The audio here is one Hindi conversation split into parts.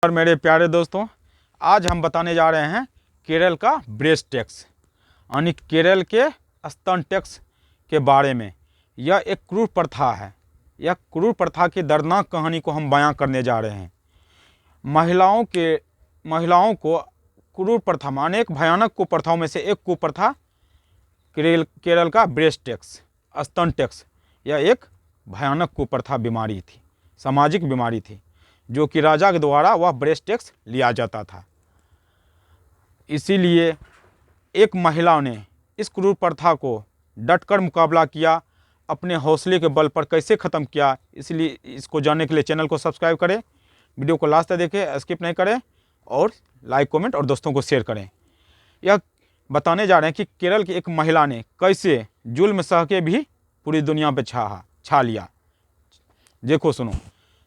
और मेरे प्यारे दोस्तों, आज हम बताने जा रहे हैं केरल का ब्रेस्ट टैक्स यानी केरल के स्तन टैक्स के बारे में। यह एक क्रूर प्रथा है। यह क्रूर प्रथा की दर्दनाक कहानी को हम बयां करने जा रहे हैं। महिलाओं को क्रूर प्रथा माने एक भयानक कुप्रथाओं में से एक कुप्रथा केरल का ब्रेस्ट टैक्स, स्तन टैक्स। यह एक भयानक कुप्रथा बीमारी थी, सामाजिक बीमारी थी, जो कि राजा के द्वारा वह ब्रेस्ट टैक्स लिया जाता था। इसीलिए एक महिला ने इस क्रूर प्रथा को डटकर मुकाबला किया, अपने हौसले के बल पर कैसे ख़त्म किया। इसलिए इसको जानने के लिए चैनल को सब्सक्राइब करें, वीडियो को लास्ट तक देखें, स्किप नहीं करें और लाइक कमेंट और दोस्तों को शेयर करें। यह बताने जा रहे हैं कि केरल की एक महिला ने कैसे जुल्म सह के भी पूरी दुनिया पे छा लिया। देखो सुनो,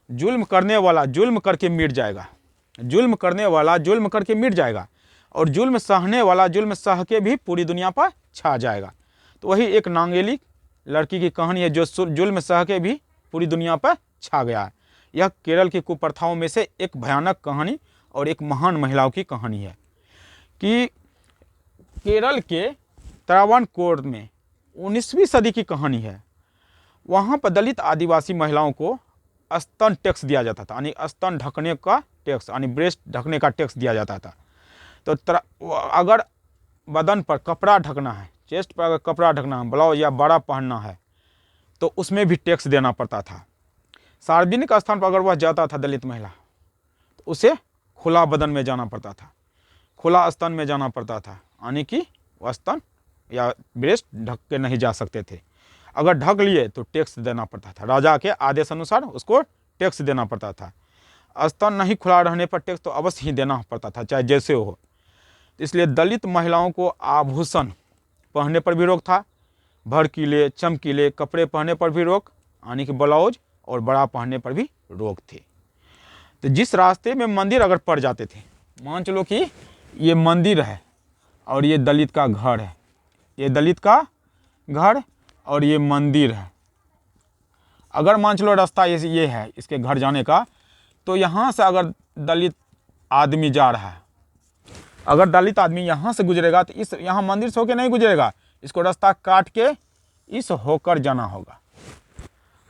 जुल्म करने वाला जुल्म करके मिट जाएगा, जुल्म करने वाला जुल्म करके मिट जाएगा, और जुल्म सहने वाला जुल्म सह के भी पूरी दुनिया पर छा जाएगा। तो वही एक नांगेली लड़की की कहानी है जो जुल्म सह के भी पूरी दुनिया पर छा गया है। यह केरल की कुप्रथाओं में से एक भयानक कहानी और एक महान महिलाओं की कहानी है कि केरल के त्रावणकोर में 19वीं सदी की कहानी है। वहाँ पर दलित आदिवासी महिलाओं को स्तन टैक्स दिया जाता था, यानी स्तन ढकने का टैक्स, यानी ब्रेस्ट ढकने का टैक्स दिया जाता था। तो अगर बदन पर कपड़ा ढकना है, चेस्ट पर अगर कपड़ा ढकना है, ब्लाउज या बड़ा पहनना है, तो उसमें भी टैक्स देना पड़ता था। सार्वजनिक स्थान पर अगर वह जाता था दलित महिला, तो उसे खुला बदन में जाना पड़ता था, खुला स्तन में जाना पड़ता था, यानी कि वह स्तन या ब्रेस्ट ढक के नहीं जा सकते थे। अगर ढक लिए तो टैक्स देना पड़ता था, राजा के आदेश अनुसार उसको टैक्स देना पड़ता था। स्तन नहीं खुला रहने पर टैक्स तो अवश्य ही देना पड़ता था, चाहे जैसे हो। इसलिए दलित महिलाओं को आभूषण पहनने पर भी रोक था, भड़कीले चमकीले कपड़े पहनने पर भी रोक, यानी कि ब्लाउज और बड़ा पहनने पर भी रोक थी। तो जिस रास्ते में मंदिर अगर पड़ जाते थे, मान चलो कि ये मंदिर है और ये दलित का घर है, ये दलित का घर और ये मंदिर है। अगर मान चलो रास्ता ये है इसके घर जाने का, तो यहाँ से अगर दलित आदमी जा रहा है, अगर दलित आदमी यहाँ से गुजरेगा तो इस यहाँ मंदिर से होकर नहीं गुजरेगा, इसको रास्ता काट के इस होकर जाना होगा,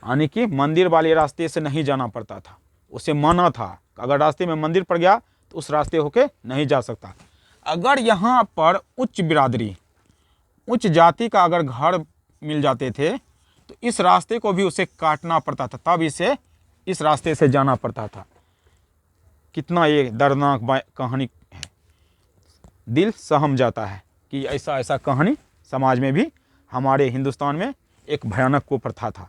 यानी कि मंदिर वाले रास्ते से नहीं जाना पड़ता था। उसे मना था, अगर रास्ते में मंदिर पड़ गया तो उस रास्ते होके नहीं जा सकता। अगर यहाँ पर उच्च बिरादरी, उच्च जाति का अगर घर मिल जाते थे तो इस रास्ते को भी उसे काटना पड़ता था, तब इसे इस रास्ते से जाना पड़ता था। कितना ये दर्दनाक कहानी है, दिल सहम जाता है कि ऐसा कहानी समाज में भी, हमारे हिंदुस्तान में एक भयानक कुप्रथा था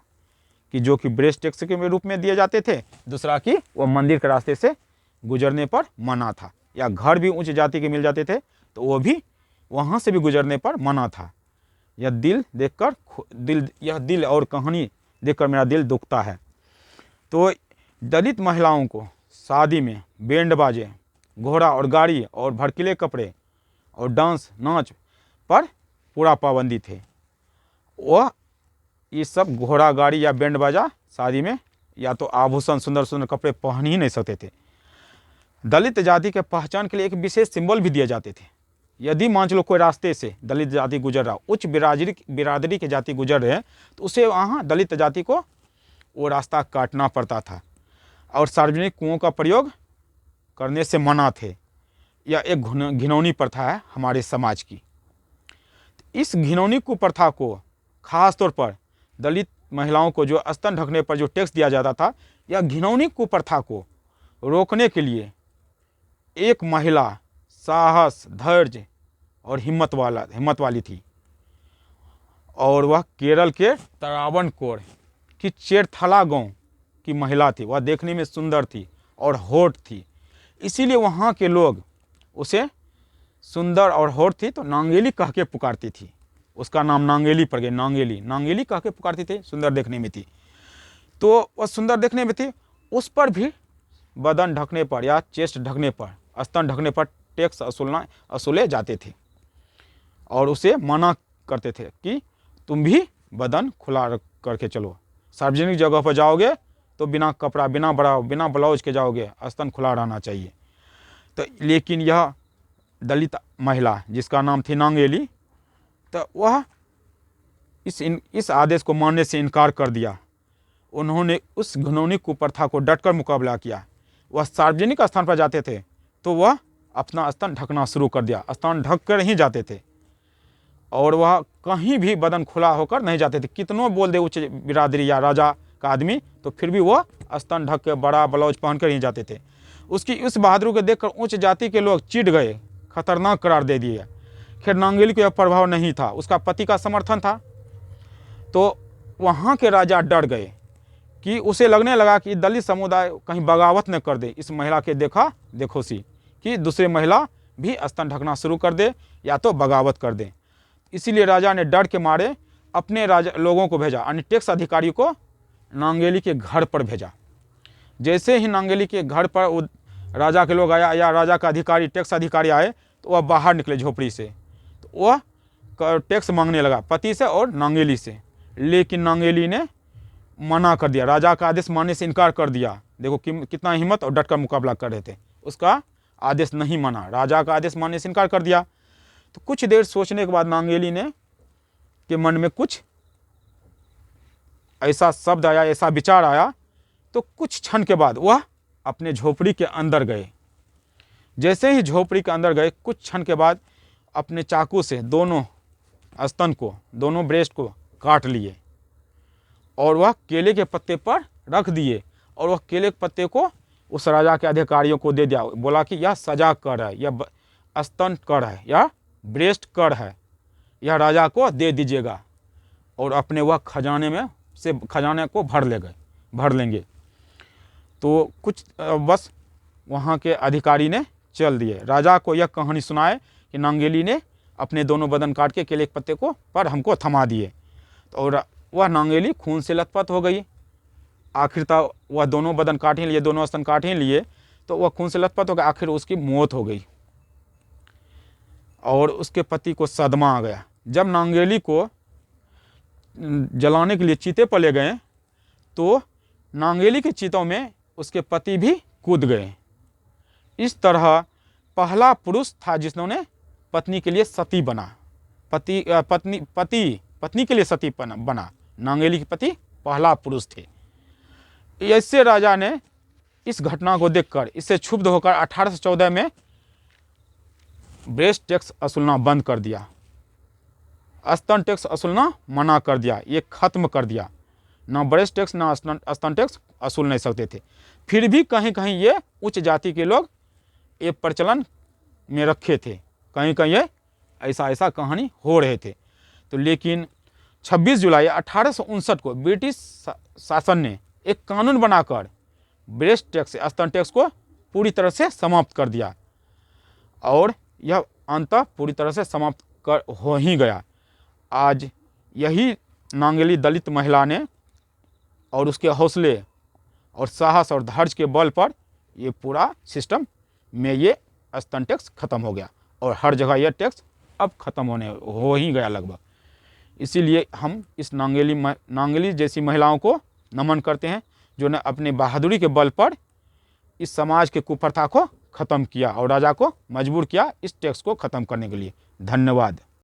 कि जो कि ब्रेस्ट टैक्स के रूप में दिए जाते थे। दूसरा कि वह मंदिर के रास्ते से गुजरने पर मना था, या घर भी उच्च जाति के मिल जाते थे तो वो भी वहाँ से भी गुजरने पर मना था। यह दिल और कहानी देखकर मेरा दिल दुखता है। तो दलित महिलाओं को शादी में बैंड बाजे, घोड़ा और गाड़ी और भड़कीले कपड़े और डांस नाच पर पूरा पाबंदी थे। वह ये सब घोड़ा गाड़ी या बैंड बाजा शादी में, या तो आभूषण सुंदर सुंदर कपड़े पहन ही नहीं सकते थे। दलित जाति के पहचान के लिए एक विशेष सिंबल भी दिए जाते थे। यदि मान लो कोई रास्ते से दलित जाति गुजर रहा, उच्च बिरादरी के जाति गुजर रहे हैं, तो उसे वहाँ दलित जाति को वो रास्ता काटना पड़ता था, और सार्वजनिक कुओं का प्रयोग करने से मना थे। यह एक घिनौनी प्रथा है हमारे समाज की। इस घिनौनी कुप्रथा को खास तौर पर दलित महिलाओं को जो स्तन ढकने पर जो टैक्स दिया जाता था, यह घिनौनी कुप्रथा को रोकने के लिए एक महिला साहस, धैर्य और हिम्मत वाली थी, और वह केरल के त्रावणकोर की चेरथला गांव की महिला थी। वह देखने में सुंदर थी और होठ थी, इसीलिए वहाँ के लोग उसे सुंदर और होठ थी तो नांगेली कह के पुकारती थी। उसका नाम नांगेली पड़ गया, नांगेली कह के पुकारती थी। सुंदर देखने में थी, तो वह सुंदर देखने में थी। उस पर भी बदन ढकने पर या चेस्ट ढकने पर, स्तन ढकने पर टैक्स असूले जाते थे, और उसे मना करते थे कि तुम भी बदन खुला करके चलो, सार्वजनिक जगह पर जाओगे तो बिना कपड़ा, बिना बड़ा, बिना ब्लाउज के जाओगे, स्तन खुला रहना चाहिए। तो लेकिन यह दलित महिला जिसका नाम थी नांगेली, तो वह इस आदेश को मानने से इनकार कर दिया। उन्होंने उस घिनौनी कुप्रथा को डटकर मुकाबला किया। वह सार्वजनिक स्थान पर जाते थे तो वह अपना स्तन ढकना शुरू कर दिया, स्तन ढक कर ही जाते थे, और वह कहीं भी बदन खुला होकर नहीं जाते थे। कितनों बोल दे उच्च बिरादरी या राजा का आदमी, तो फिर भी वह स्तन ढक के बड़ा ब्लाउज पहनकर ही जाते थे। उसकी इस बहादुरी को देखकर उच्च जाति के लोग चिढ़ गए, खतरनाक करार दे दिए। खैर नांगेली को यह प्रभाव नहीं था, उसका पति का समर्थन था। तो वहाँ के राजा डर गए कि उसे लगने लगा कि दलित समुदाय कहीं बगावत न कर दे, इस महिला के देखो सी कि दूसरे महिला भी स्तन ढकना शुरू कर दे या तो बगावत कर दे। इसीलिए राजा ने डर के मारे अपने लोगों को भेजा, यानी टैक्स अधिकारी को नांगेली के घर पर भेजा। जैसे ही नांगेली के घर पर राजा के लोग आया या राजा का अधिकारी, टैक्स अधिकारी आए, तो वह बाहर निकले झोपड़ी से, तो वह टैक्स मांगने लगा पति से और नांगेली से। लेकिन नांगेली ने मना कर दिया, राजा का आदेश मानने से इनकार कर दिया। देखो कितना हिम्मत और डट कर मुकाबला कर रहे थे, उसका आदेश नहीं माना, राजा का आदेश मानने से इनकार कर दिया। तो कुछ देर सोचने के बाद नांगेली ने के मन में कुछ ऐसा शब्द आया, ऐसा विचार आया, तो कुछ क्षण के बाद वह अपने झोपड़ी के अंदर गए। जैसे ही झोपड़ी के अंदर गए, कुछ क्षण के बाद अपने चाकू से दोनों स्तन को, दोनों ब्रेस्ट को काट लिए और वह केले के पत्ते पर रख दिए, और वह केले के पत्ते को उस राजा के अधिकारियों को दे दिया। बोला कि यह सजा कर है, यह स्तन कर है, यह ब्रेस्ट कर है, यह राजा को दे दीजिएगा, और अपने वह खजाने को भर लेंगे। तो कुछ बस वहाँ के अधिकारी ने चल दिए। राजा को यह कहानी सुनाए कि नांगेली ने अपने दोनों बदन काट के केले के पत्ते को पर हमको थमा दिए, और वह नांगेली खून से लथपथ हो गई। आखिर तक वह दोनों बदन काट ही लिए, दोनों स्तन काट ही लिए, तो वह खून से लथपथ हो गया। आखिर उसकी मौत हो गई और उसके पति को सदमा आ गया। जब नांगेली को जलाने के लिए चीते पर ले गए, तो नांगेली के चीतों में उसके पति भी कूद गए। इस तरह पहला पुरुष था जिसने पत्नी के लिए सती बना, पत्नी के लिए सती बना। नांगेली के पति पहला पुरुष थे। ऐसे राजा ने इस घटना को देखकर, इससे क्षुब्ध होकर 1814 में ब्रेस्ट टैक्स वसूलना बंद कर दिया, स्तन टैक्स वसूलना मना कर दिया, ये खत्म कर दिया। ना ब्रेस्ट टैक्स ना स्तन टैक्स वसूल नहीं सकते थे। फिर भी कहीं कहीं ये उच्च जाति के लोग ये प्रचलन में रखे थे, कहीं कहीं ये ऐसा कहानी हो रहे थे। तो लेकिन 26 जुलाई 1859 को ब्रिटिश शासन ने एक कानून बनाकर ब्रेस्ट टैक्स, स्तन टैक्स को पूरी तरह से समाप्त कर दिया, और यह अंततः पूरी तरह से समाप्त हो ही गया। आज यही नांगेली दलित महिला ने और उसके हौसले और साहस और धैर्य के बल पर ये पूरा सिस्टम में ये स्तन टैक्स खत्म हो गया, और हर जगह यह टैक्स अब खत्म हो ही गया लगभग। इसीलिए हम इस नांगेली जैसी महिलाओं को नमन करते हैं, जो ने अपने बहादुरी के बल पर इस समाज के कुप्रथा को खत्म किया और राजा को मजबूर किया इस टैक्स को खत्म करने के लिए। धन्यवाद।